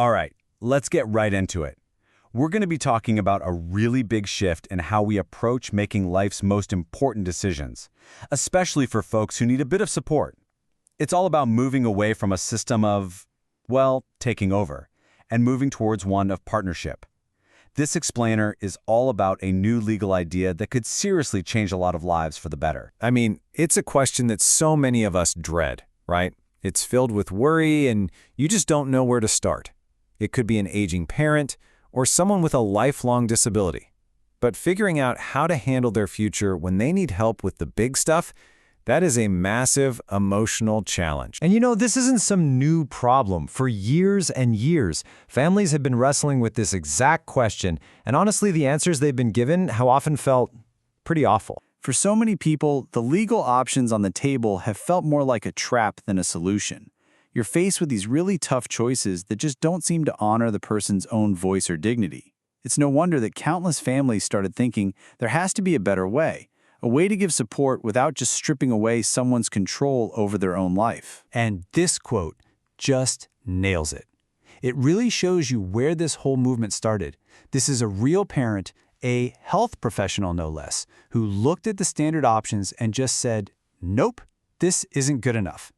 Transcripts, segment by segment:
All right, let's get right into it. We're going to be talking about a really big shift in how we approach making life's most important decisions, especially for folks who need a bit of support. It's all about moving away from a system of, well, taking over, and moving towards one of partnership. This explainer is all about a new legal idea that could seriously change a lot of lives for the better. I mean, it's a question that so many of us dread, right? It's filled with worry and you just don't know where to start. It could be an aging parent or someone with a lifelong disability. But figuring out how to handle their future when they need help with the big stuff, that is a massive emotional challenge. And you know, this isn't some new problem. For years and years, families have been wrestling with this exact question, and honestly, the answers they've been given have often felt pretty awful. For so many people, the legal options on the table have felt more like a trap than a solution. You're faced with these really tough choices that just don't seem to honor the person's own voice or dignity. It's no wonder that countless families started thinking there has to be a better way. A way to give support without just stripping away someone's control over their own life. And this quote just nails it. It really shows you where this whole movement started. This is a real parent, a health professional no less, who looked at the standard options and just said, nope, this isn't good enough.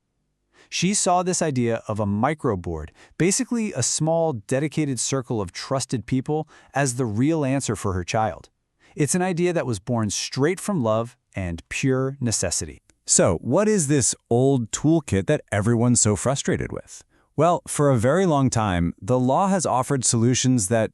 She saw this idea of a microboard, basically a small dedicated circle of trusted people, as the real answer for her child. It's an idea that was born straight from love and pure necessity. So, what is this old toolkit that everyone's so frustrated with? Well, for a very long time, the law has offered solutions that,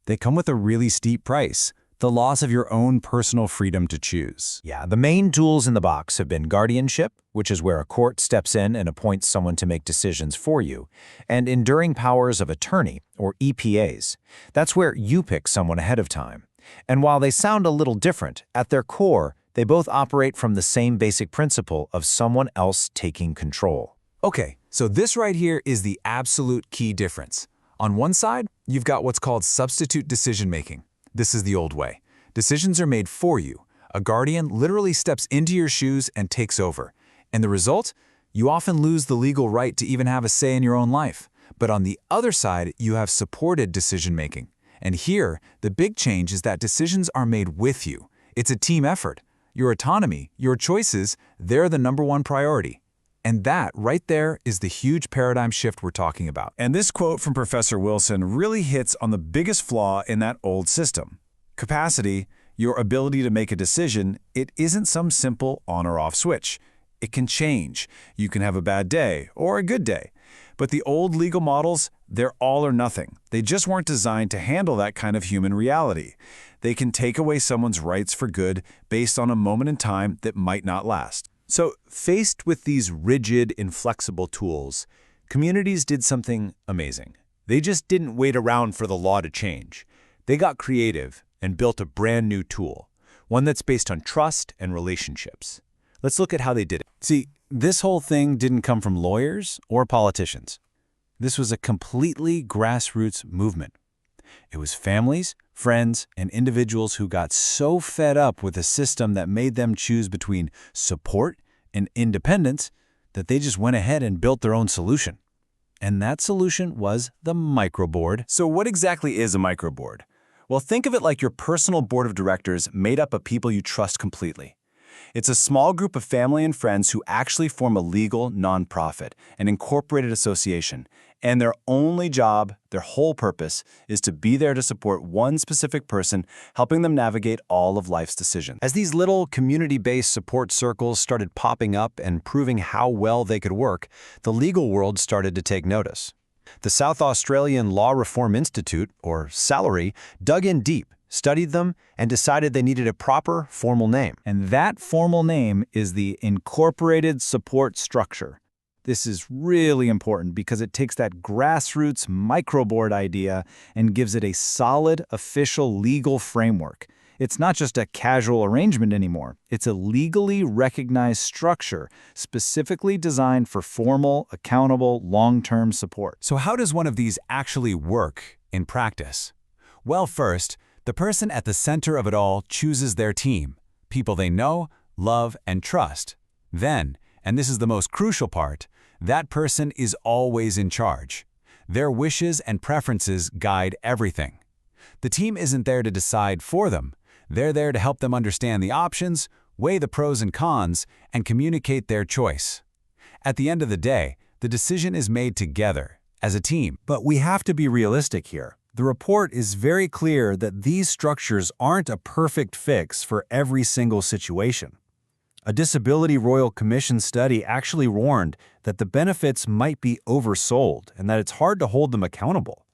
they come with a really steep price. The loss of your own personal freedom to choose. Yeah, the main tools in the box have been guardianship, which is where a court steps in and appoints someone to make decisions for you, and enduring powers of attorney, or EPAs. That's where you pick someone ahead of time. And while they sound a little different, at their core, they both operate from the same basic principle of someone else taking control. Okay, so this right here is the absolute key difference. On one side, you've got what's called substitute decision-making. This is the old way. Decisions are made for you. A guardian literally steps into your shoes and takes over. And the result? You often lose the legal right to even have a say in your own life. But on the other side, you have supported decision-making. And here, the big change is that decisions are made with you. It's a team effort. Your autonomy, your choices, they're the #1 priority. And that, right there, is the huge paradigm shift we're talking about. And this quote from Professor Wilson really hits on the biggest flaw in that old system. Capacity, your ability to make a decision, it isn't some simple on or off switch. It can change. You can have a bad day or a good day. But the old legal models, they're all or nothing. They just weren't designed to handle that kind of human reality. They can take away someone's rights for good based on a moment in time that might not last. So, faced with these rigid, inflexible tools, communities did something amazing. They just didn't wait around for the law to change. They got creative and built a brand new tool, one that's based on trust and relationships. Let's look at how they did it. See, this whole thing didn't come from lawyers or politicians. This was a completely grassroots movement. It was families, friends, and individuals who got so fed up with a system that made them choose between support and independence that they just went ahead and built their own solution. And that solution was the microboard. So what exactly is a microboard? Well, think of it like your personal board of directors made up of people you trust completely. It's a small group of family and friends who actually form a legal nonprofit, an incorporated association, and their only job, their whole purpose, is to be there to support one specific person, helping them navigate all of life's decisions. As these little community-based support circles started popping up and proving how well they could work, the legal world started to take notice. The South Australian Law Reform Institute, or SALRI, dug in deep, studied them, and decided they needed a proper formal name. And that formal name is the Incorporated Support Structure. This is really important because it takes that grassroots microboard idea and gives it a solid, official legal framework. It's not just a casual arrangement anymore. It's a legally recognized structure specifically designed for formal, accountable, long-term support. So how does one of these actually work in practice? Well, first, the person at the center of it all chooses their team, people they know, love, and trust. Then, and this is the most crucial part, that person is always in charge. Their wishes and preferences guide everything. The team isn't there to decide for them. They're there to help them understand the options, weigh the pros and cons, and communicate their choice. At the end of the day, the decision is made together, as a team. But we have to be realistic here. The report is very clear that these structures aren't a perfect fix for every single situation. A Disability Royal Commission study actually warned that the benefits might be oversold and that it's hard to hold them accountable.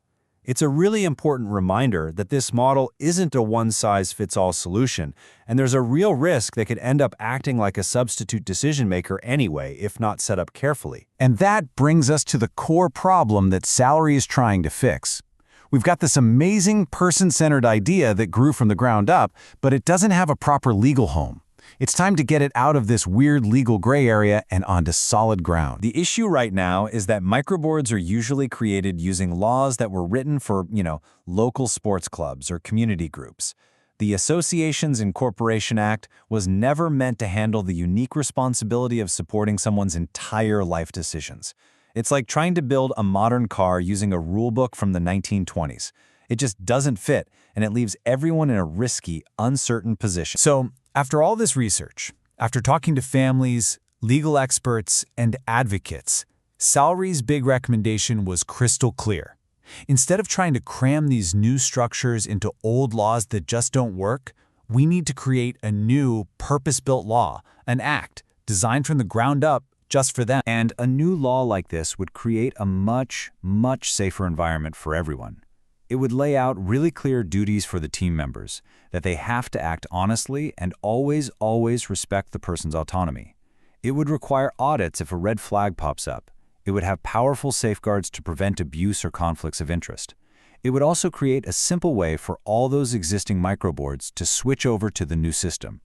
It's a really important reminder that this model isn't a one-size-fits-all solution, and there's a real risk that could end up acting like a substitute decision-maker anyway, if not set up carefully. And that brings us to the core problem that Salary is trying to fix. We've got this amazing person-centered idea that grew from the ground up, but it doesn't have a proper legal home. It's time to get it out of this weird legal gray area and onto solid ground. The issue right now is that microboards are usually created using laws that were written for, local sports clubs or community groups. The Associations Incorporation Act was never meant to handle the unique responsibility of supporting someone's entire life decisions. It's like trying to build a modern car using a rulebook from the 1920s. It just doesn't fit, and it leaves everyone in a risky, uncertain position. So, after all this research, after talking to families, legal experts, and advocates, Salary's big recommendation was crystal clear. Instead of trying to cram these new structures into old laws that just don't work, we need to create a new, purpose-built law, an act, designed from the ground up just for them. And a new law like this would create a much, much safer environment for everyone. It would lay out really clear duties for the team members, that they have to act honestly and always respect the person's autonomy. It would require audits if a red flag pops up. It would have powerful safeguards to prevent abuse or conflicts of interest. It would also create a simple way for all those existing microboards to switch over to the new system.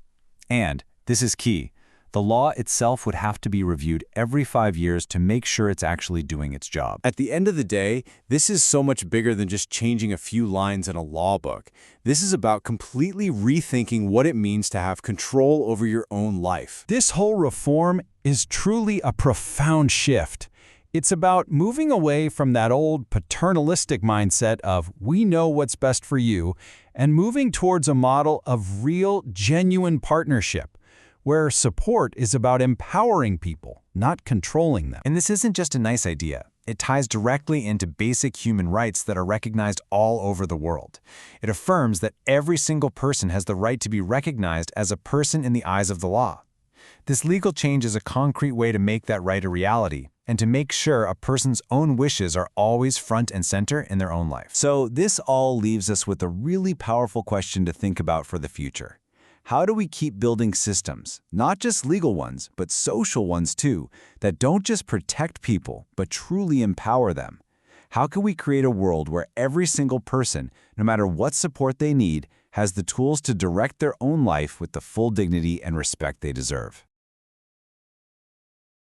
And, this is key, the law itself would have to be reviewed every 5 years to make sure it's actually doing its job. At the end of the day, this is so much bigger than just changing a few lines in a law book. This is about completely rethinking what it means to have control over your own life. This whole reform is truly a profound shift. It's about moving away from that old paternalistic mindset of we know what's best for you and moving towards a model of real, genuine partnership, where support is about empowering people, not controlling them. And this isn't just a nice idea. It ties directly into basic human rights that are recognized all over the world. It affirms that every single person has the right to be recognized as a person in the eyes of the law. This legal change is a concrete way to make that right a reality and to make sure a person's own wishes are always front and center in their own life. So this all leaves us with a really powerful question to think about for the future. How do we keep building systems, not just legal ones, but social ones too, that don't just protect people, but truly empower them? How can we create a world where every single person, no matter what support they need, has the tools to direct their own life with the full dignity and respect they deserve?